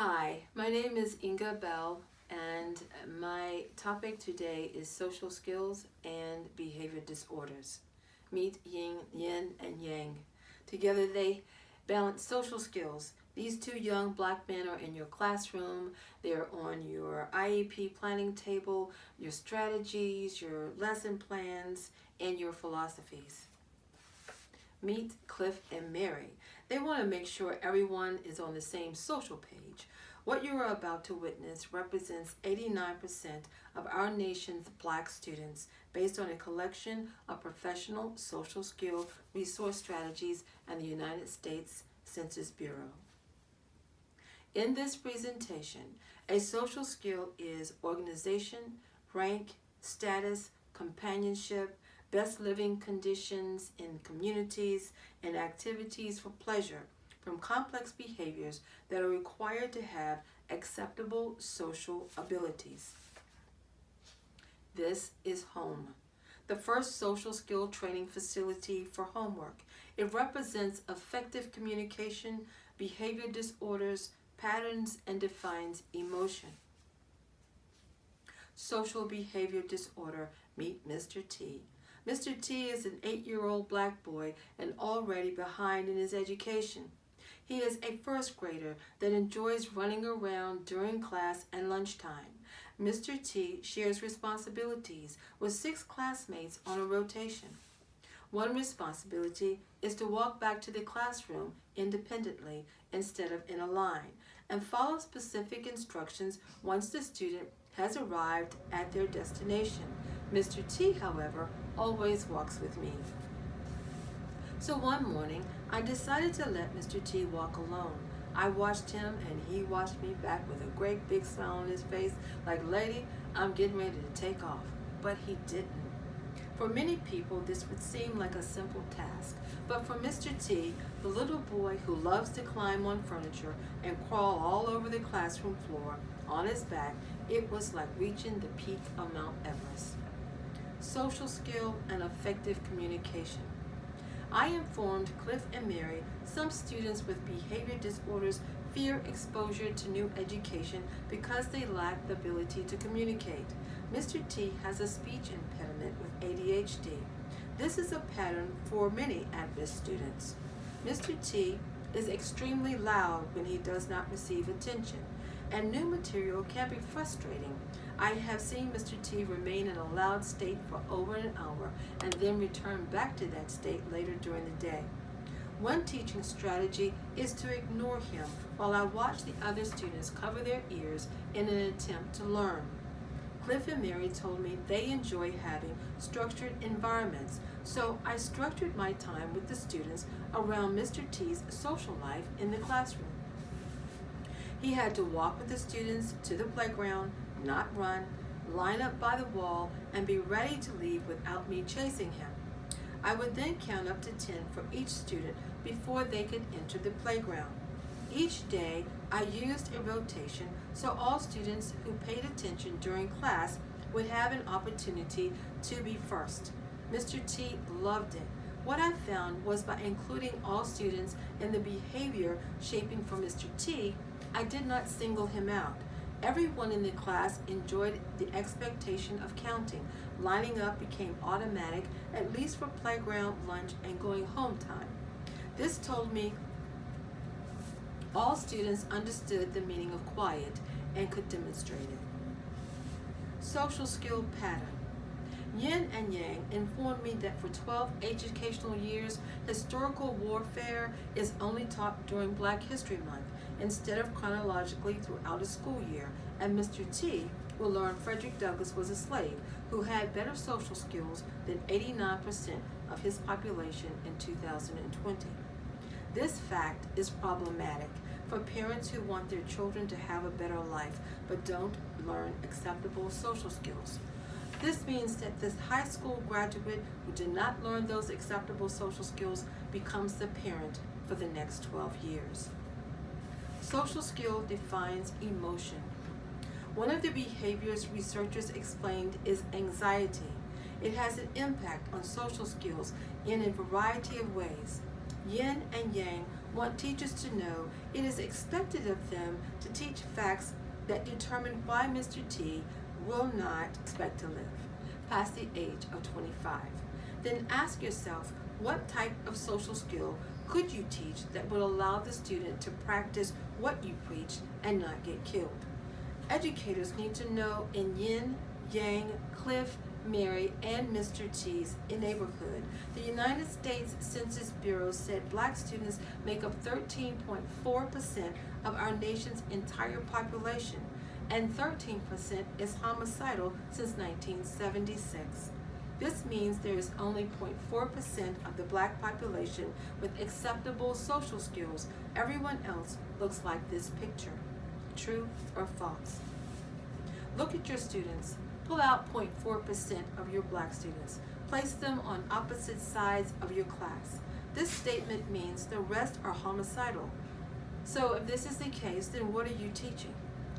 Hi, my name is Inga Bell, and my topic today is social skills and behavior disorders. Meet yin and yang. Together they balance social skills. These two young black men are in your classroom. They're on your IEP planning table, your strategies, your lesson plans, and your philosophies. Meet Cliff and Mary. They want to make sure everyone is on the same social page. What you are about to witness represents 89% of our nation's black students based on a collection of professional social skill resource strategies and the United States Census Bureau. In this presentation, a social skill is organization, rank, status, companionship, best living conditions in communities, and activities for pleasure from complex behaviors that are required to have acceptable social abilities. This is home, the first social skill training facility for homework. It represents effective communication, behavior disorders, patterns, and defines emotion. Social behavior disorder, meet Mr. T. Mr. T is an 8-year-old black boy and already behind in his education. He is a first grader that enjoys running around during class and lunchtime. Mr. T shares responsibilities with 6 classmates on a rotation. One responsibility is to walk back to the classroom independently instead of in a line and follow specific instructions once the student has arrived at their destination. Mr. T, however, always walks with me. So one morning, I decided to let Mr. T walk alone. I watched him and he watched me back with a great big smile on his face, like, "Lady, I'm getting ready to take off." But he didn't. For many people, this would seem like a simple task, but for Mr. T, the little boy who loves to climb on furniture and crawl all over the classroom floor on his back, it was like reaching the peak of Mount Everest. Social skill and effective communication. I informed Cliff and Mary some students with behavior disorders fear exposure to new education because they lack the ability to communicate. Mr. T has a speech impediment with ADHD. This is a pattern for many at-risk students. Mr. T is extremely loud when he does not receive attention, and new material can be frustrating. I have seen Mr. T remain in a loud state for over an hour and then return back to that state later during the day. One teaching strategy is to ignore him while I watch the other students cover their ears in an attempt to learn. Cliff and Mary told me they enjoy having structured environments, so I structured my time with the students around Mr. T's social life in the classroom. He had to walk with the students to the playground, not run, line up by the wall, and be ready to leave without me chasing him. I would then count up to 10 for each student before they could enter the playground. Each day, I used a rotation so all students who paid attention during class would have an opportunity to be first. Mr. T loved it. What I found was by including all students in the behavior shaping for Mr. T, I did not single him out. Everyone in the class enjoyed the expectation of counting. Lining up became automatic, at least for playground, lunch, and going home time. This told me all students understood the meaning of quiet and could demonstrate it. Social skill pattern. Yin and Yang informed me that for 12 educational years, historical warfare is only taught during Black History Month instead of chronologically throughout a school year, and Mr. T will learn Frederick Douglass was a slave who had better social skills than 89% of his population in 2020. This fact is problematic for parents who want their children to have a better life but don't learn acceptable social skills. This means that this high school graduate who did not learn those acceptable social skills becomes the parent for the next 12 years. Social skill defines emotion. One of the behaviors researchers explained is anxiety. It has an impact on social skills in a variety of ways. Yin and Yang want teachers to know it is expected of them to teach facts that determine why Mr. T will not expect to live past the age of 25. Then ask yourself, what type of social skill could you teach that would allow the student to practice what you preach and not get killed? Educators need to know in Yin, Yang, Cliff, Mary, and Mr. T's neighborhood, the United States Census Bureau said black students make up 13.4% of our nation's entire population, and 13% is homicidal since 1976. This means there is only 0.4% of the black population with acceptable social skills. Everyone else looks like this picture. True or false? Look at your students. Pull out 0.4% of your black students. Place them on opposite sides of your class. This statement means the rest are homicidal. So if this is the case, then what are you teaching?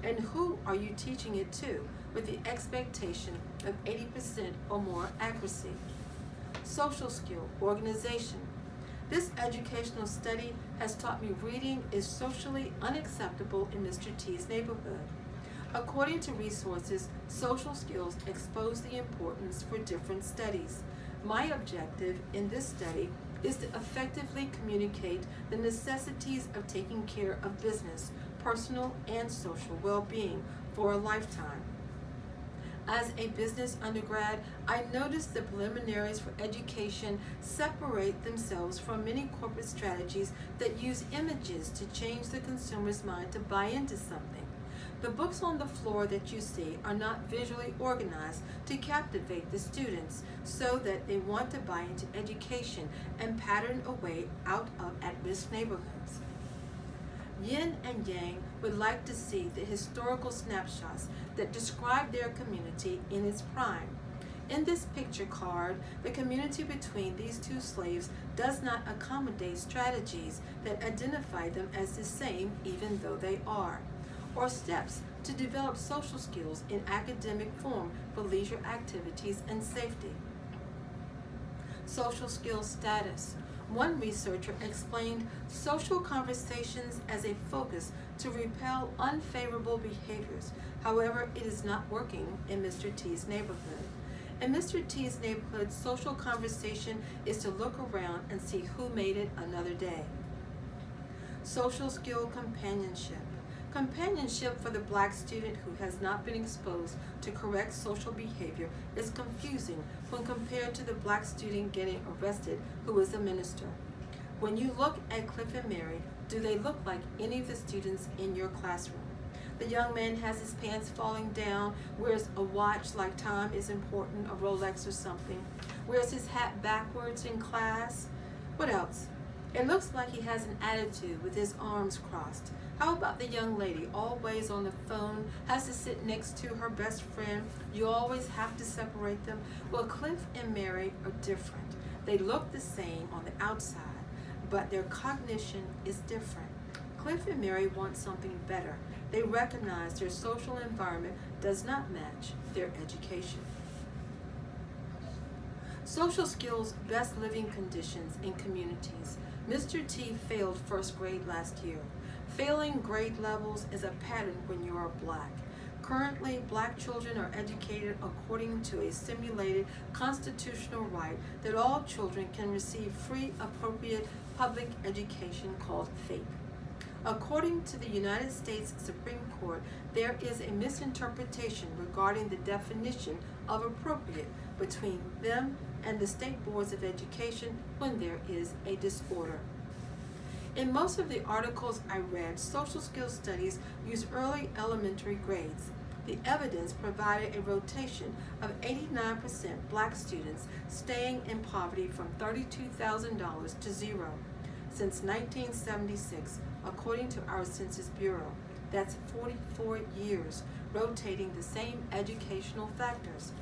And who are you teaching it to with the expectation of 80% or more accuracy? Social skill, organization. This educational study has taught me reading is socially unacceptable in Mr. T's neighborhood. According to resources, social skills expose the importance for different studies. My objective in this study is to effectively communicate the necessities of taking care of business, personal, and social well-being for a lifetime. As a business undergrad, I noticed the preliminaries for education separate themselves from many corporate strategies that use images to change the consumer's mind to buy into something. The books on the floor that you see are not visually organized to captivate the students so that they want to buy into education and pattern away out of at-risk neighborhoods. Yin and Yang would like to see the historical snapshots that describe their community in its prime. In this picture card, the community between these two slaves does not accommodate strategies that identify them as the same even though they are, or steps to develop social skills in academic form for leisure activities and safety. Social skills status. One researcher explained social conversations as a focus to repel unfavorable behaviors. However, it is not working in Mr. T's neighborhood. In Mr. T's neighborhood, social conversation is to look around and see who made it another day. Social skill companionship. Companionship for the black student who has not been exposed to correct social behavior is confusing when compared to the black student getting arrested who is a minister. When you look at Cliff and Mary, do they look like any of the students in your classroom? The young man has his pants falling down, wears a watch like time is important, a Rolex or something, wears his hat backwards in class. What else? It looks like he has an attitude with his arms crossed. How about the young lady, always on the phone, has to sit next to her best friend? You always have to separate them. Well, Cliff and Mary are different. They look the same on the outside, but their cognition is different. Cliff and Mary want something better. They recognize their social environment does not match their education. Social skills, best living conditions in communities. Mr. T failed first grade last year. Failing grade levels is a pattern when you are black. Currently, black children are educated according to a simulated constitutional right that all children can receive free, appropriate public education called FAPE. According to the United States Supreme Court, there is a misinterpretation regarding the definition of appropriate between them and the state boards of education when there is a disorder. In most of the articles I read, social skills studies use early elementary grades. The evidence provided a rotation of 89% black students staying in poverty from $32,000 to zero since 1976, according to our Census Bureau. That's 44 years, rotating the same educational factors.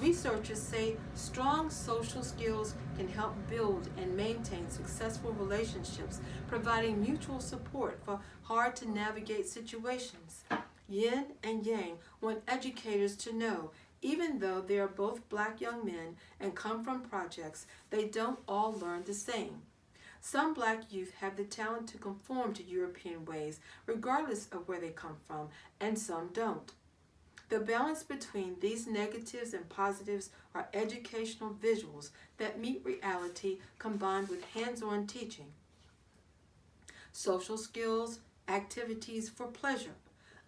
Researchers say strong social skills can help build and maintain successful relationships, providing mutual support for hard-to-navigate situations. Yin and Yang want educators to know, even though they are both black young men and come from projects, they don't all learn the same. Some black youth have the talent to conform to European ways, regardless of where they come from, and some don't. The balance between these negatives and positives are educational visuals that meet reality combined with hands-on teaching. Social skills, activities for pleasure.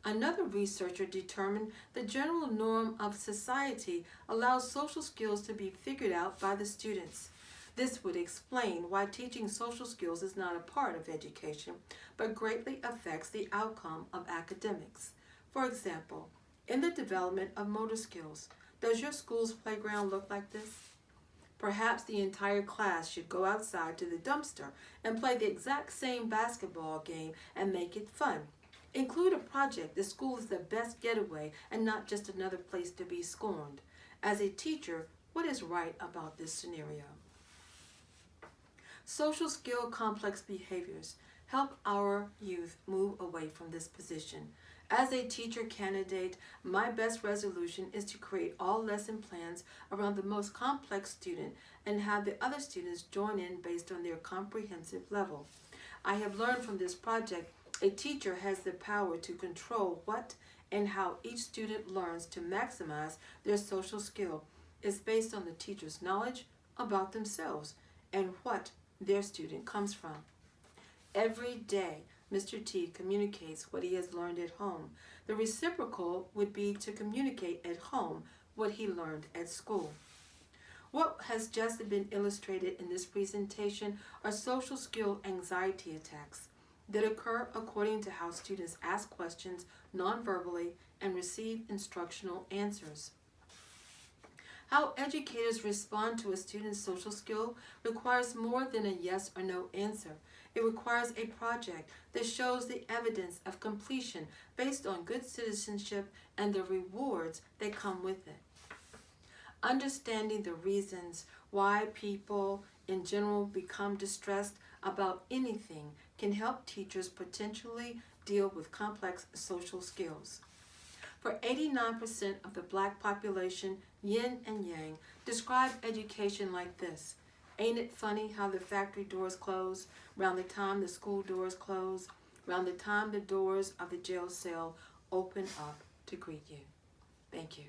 Another researcher determined the general norm of society allows social skills to be figured out by the students. This would explain why teaching social skills is not a part of education, but greatly affects the outcome of academics. For example, in the development of motor skills, does your school's playground look like this? Perhaps the entire class should go outside to the dumpster and play the exact same basketball game and make it fun. Include a project. The school is the best getaway and not just another place to be scorned. As a teacher, what is right about this scenario? Social skill complex behaviors help our youth move away from this position. As a teacher candidate, my best resolution is to create all lesson plans around the most complex student and have the other students join in based on their comprehensive level. I have learned from this project a teacher has the power to control what and how each student learns to maximize their social skill is based on the teacher's knowledge about themselves and what their student comes from. Every day, Mr. T communicates what he has learned at home. The reciprocal would be to communicate at home what he learned at school. What has just been illustrated in this presentation are social skill anxiety attacks that occur according to how students ask questions non-verbally and receive instructional answers. How educators respond to a student's social skill requires more than a yes or no answer. It requires a project that shows the evidence of completion based on good citizenship and the rewards that come with it. Understanding the reasons why people in general become distressed about anything can help teachers potentially deal with complex social skills. For 89% of the black population, yin and yang describe education like this. Ain't it funny how the factory doors close, round the time the school doors close, round the time the doors of the jail cell open up to greet you? Thank you.